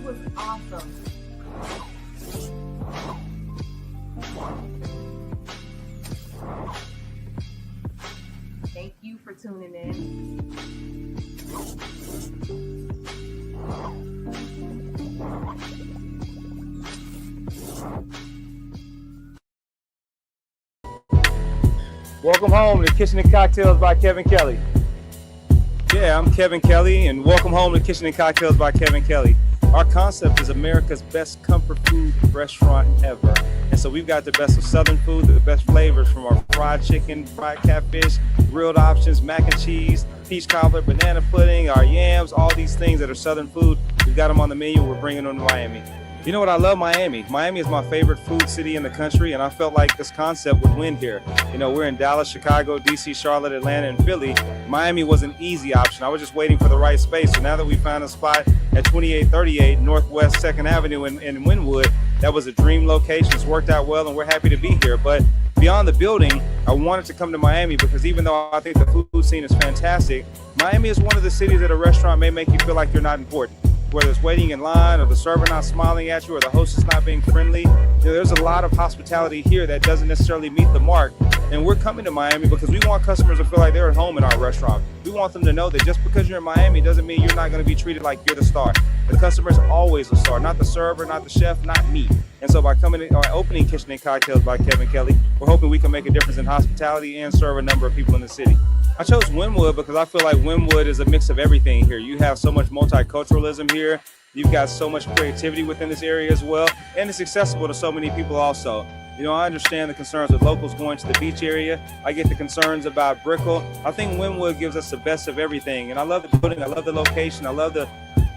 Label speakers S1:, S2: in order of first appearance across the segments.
S1: was awesome. Thank you for tuning in.
S2: Welcome home to Kitchen Kocktails by Kevin Kelley. Yeah, I'm Kevin Kelley, and welcome home to Kitchen Kocktails by Kevin Kelley. Our concept is America's best comfort food restaurant ever. And so we've got the best of Southern food, the best flavors from our fried chicken, fried catfish, grilled options, mac and cheese, peach cobbler, banana pudding, our yams, all these things that are Southern food. We've got them on the menu. We're bringing them to Miami. You know what? I love Miami. Miami is my favorite food city in the country, and I felt like this concept would win here. You know, we're in Dallas, Chicago, DC, Charlotte, Atlanta, and Philly. Miami was an easy option. I was just waiting for the right space. So now that we found a spot at 2838 Northwest 2nd Avenue in Wynwood, that was a dream location. It's worked out well, and we're happy to be here. But beyond the building, I wanted to come to Miami because even though I think the food scene is fantastic, Miami is one of the cities that a restaurant may make you feel like you're not important. Whether it's waiting in line or the server not smiling at you or the hostess not being friendly, there's a lot of hospitality here that doesn't necessarily meet the mark. And we're coming to Miami because we want customers to feel like they're at home in our restaurant. We want them to know that just because you're in Miami doesn't mean you're not going to be treated like you're the star. The customer's always a star, not the server, not the chef, not me. And so by coming in, or opening Kitchen Kocktails by Kevin Kelley, we're hoping we can make a difference in hospitality and serve a number of people in the city. I chose Wynwood because I feel like Wynwood is a mix of everything here. You have so much multiculturalism here. You've got so much creativity within this area as well. And it's accessible to so many people also. You know, I understand the concerns with locals going to the beach area. I get the concerns about Brickell. I think Wynwood gives us the best of everything. And I love the building, I love the location, I love the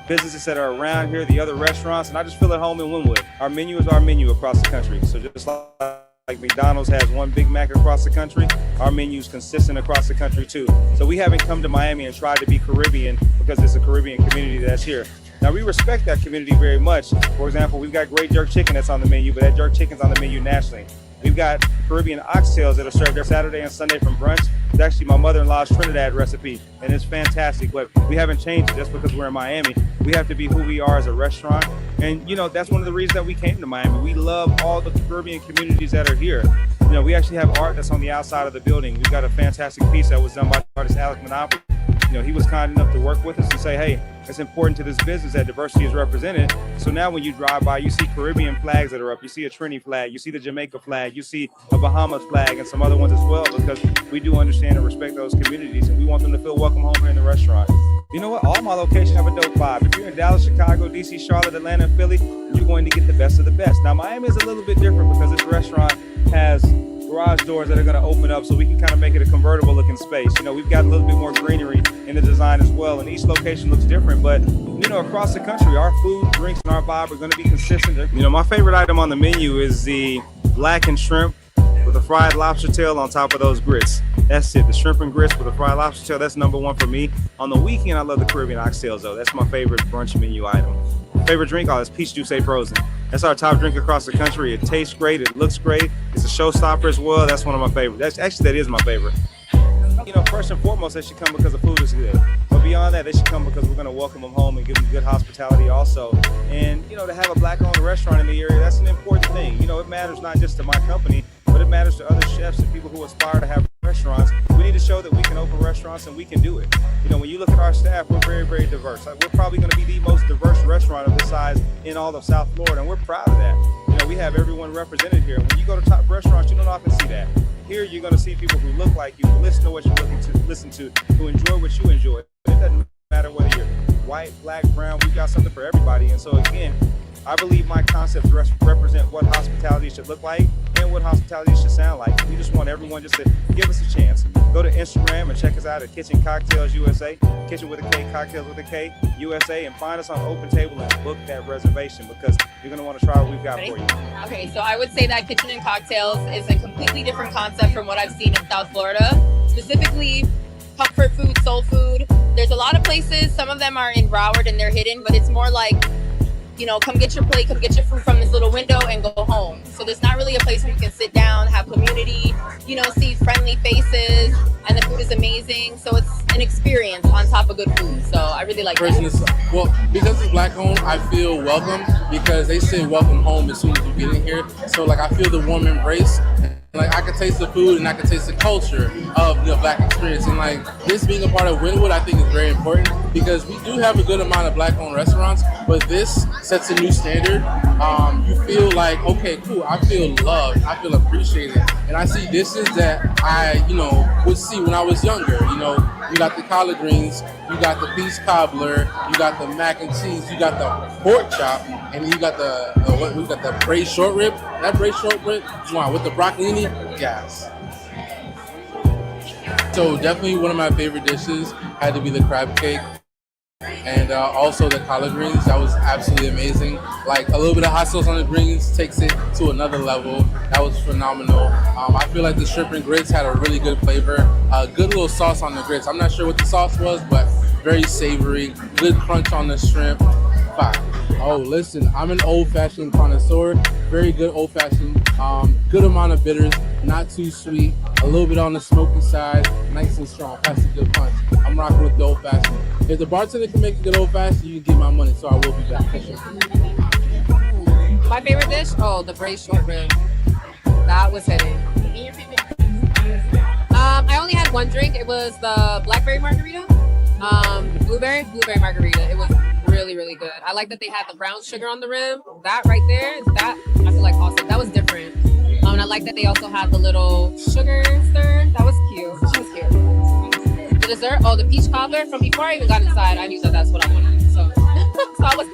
S2: businesses that are around here, the other restaurants, and I just feel at home in Wynwood. Our menu is our menu across the country. So just like McDonald's has one Big Mac across the country, our menu is consistent across the country too. So we haven't come to Miami and tried to be Caribbean because it's a Caribbean community that's here. Now we respect that community very much. For example, we've got great jerk chicken that's on the menu, but that jerk chicken's on the menu nationally. We've got Caribbean oxtails that are served every Saturday and Sunday from brunch. It's actually my mother-in-law's Trinidad recipe, and it's fantastic, but we haven't changed it just because we're in Miami. We have to be who we are as a restaurant, and you know, that's one of the reasons that we came to Miami. We love all the Caribbean communities that are here. You know, we actually have art that's on the outside of the building. We've got a fantastic piece that was done by artist Alex Monopoly. You know, he was kind enough to work with us and say, hey, it's important to this business that diversity is represented. So now when you drive by, you see Caribbean flags that are up. You see a Trini flag, you see the Jamaica flag, you see a Bahamas flag and some other ones as well, because we do understand and respect those communities and we want them to feel welcome home here in the restaurant. You know what? All my locations have a dope vibe. If you're in Dallas, Chicago, DC, Charlotte, Atlanta, and Philly, you're going to get the best of the best. Now, Miami is a little bit different because this restaurant has garage doors that are going to open up so we can kind of make it a convertible looking space. You know, we've got a little bit more greenery in the design as well, and each location looks different, but you know, across the country, our food, drinks, and our vibe are going to be consistent. You know, my favorite item on the menu is the blackened shrimp with a fried lobster tail on top of those grits. That's it, the shrimp and grits with a fried lobster tail. That's number one for me. On the weekend, I love the Caribbean oxtails though. That's my favorite brunch menu item. Favorite drink, is peach juice frozen. That's our top drink across the country. It tastes great, it looks great. It's a showstopper as well. That's one of my favorites. That is my favorite. You know, first and foremost, they should come because the food is good. But beyond that, they should come because we're going to welcome them home and give them good hospitality also. And, you know, to have a black-owned restaurant in the area, that's an important thing. You know, it matters not just to my company, but it matters to other chefs and people who aspire to have restaurants. We need to show that we can open restaurants and we can do it. You know, when you look at our staff, we're very, very diverse. We're probably going to be the most diverse restaurant of this size in all of South Florida, and we're proud of that. You know, we have everyone represented here. When you go to top restaurants, you don't often see that. Here, you're going to see people who look like you, who listen to what you're looking to listen to, who enjoy what you enjoy. It doesn't matter whether you're white, black, brown. We've got something for everybody. And so, again, I believe my concepts represent what hospitality should look like and what hospitality should sound like. We just want everyone just to give us a chance. Go to Instagram and check us out at Kitchen Kocktails USA, Kitchen with a K, Cocktails with a K, USA, and find us on Open Table and book that reservation because you're going to want to try what we've got for you.
S3: Okay, so I would say that Kitchen and Cocktails is a completely different concept from what I've seen in South Florida, specifically comfort food, soul food. There's a lot of places, some of them are in Broward and they're hidden, but it's more like come get your plate, come get your food from this little window and go home. So there's not really a place where you can sit down, have community, see friendly faces, and the food is amazing. So it's an experience on top of good food. So I really like that.
S4: Well, because it's Black owned, I feel welcome because they say welcome home as soon as you get in here. So like I feel the warm embrace. Like I can taste the food and I can taste the culture of the Black experience. And like this being a part of Wynwood, I think is very important because we do have a good amount of Black owned restaurants, but this sets a new standard. You feel like, okay, cool, I feel loved, I feel appreciated. And I see dishes that I, would see when I was younger. You got the collard greens, you got the peach cobbler, you got the mac and cheese, you got the pork chop, and you got the braised short rib. That braised short rib, with the broccolini, gas. So definitely one of my favorite dishes had to be the crab cake. And also the collard greens, that was absolutely amazing. Like a little bit of hot sauce on the greens takes it to another level. That was phenomenal. I feel like the shrimp and grits had a really good flavor. Good little sauce on the grits. I'm not sure what the sauce was, but very savory. Good crunch on the shrimp. Fine. Oh, listen, I'm an old-fashioned connoisseur. Very good old-fashioned. Good amount of bitters, not too sweet. A little bit on the smoky side, nice and strong. That's a good punch. I'm rocking with the old-fashioned. If the bartender can make a good old-fashioned, you can get my money, so I will be back.
S5: My favorite dish? Oh, the braised short rib. That was hitting. I only had one drink. It was the blackberry margarita. Blueberry margarita. It was really, really good. I like that they had the brown sugar on the rim. That right there, that I feel like awesome. That was different. And I like that they also had the little sugar stir. That was cute. She was cute. The dessert, the peach cobbler. From before I even got inside, I knew that that's what I wanted. So I was